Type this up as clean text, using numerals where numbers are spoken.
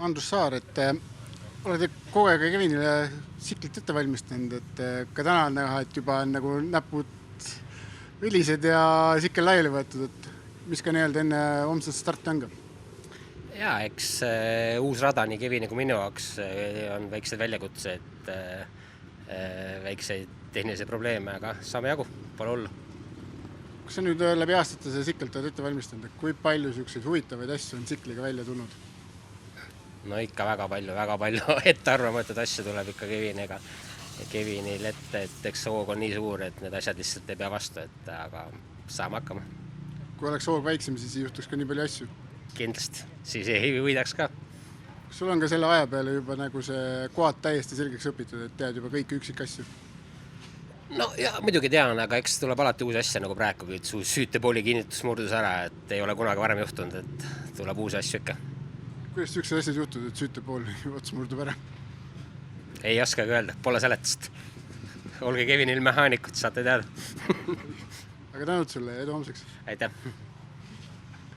Andrus Saar, olete kogu aeg Kevinile tsiklit ette valmistanud, ka täna on näha, et juba on nagu näpud vilised ja tsikkel laiali võetud, et mis ka nii-öelda enne homset starti on ka? Jaa, eks uus rada nii Kevini kui minu jaoks on väiksed väljakutsed, väikseid tehnilisi probleeme, aga saame jagu, pole hullu. Kas sa nüüd läbi aastate see tsikelt oled ette valmistanud, et kui palju selliseid huvitavaid asju on tsikliga välja tulnud? No ikka väga palju ette arvamatud asju tuleb ikka Keviniga. Kevinil ette, et eks hoog on nii suur, et need asjad lihtsalt ei pea vastu, aga saame hakkama. Kui oleks hoog väiksem, siis ei juhtuks ka nii palju asju? Kindlasti, siis ei võidaks ka. Kas sul on ka selle aja peale juba nagu see kohad täiesti selgeks õpitud, et tead juba kõiki üksik asju? No ja muidugi tean, aga eks tuleb alati uusi asja nagu praegu, et su süütepooli kinnitus murdus ära, et ei ole kunagi varem juhtunud, et tuleb uusi asju ikka. Kuidas sellised asjad juhtud, et süütepool ots murdub ära? Ei oskagi öelda, pole seletust. Olge Kevinil mehaanikut, saate teada. Aga tänud sulle ja edu homseks! Aitäh!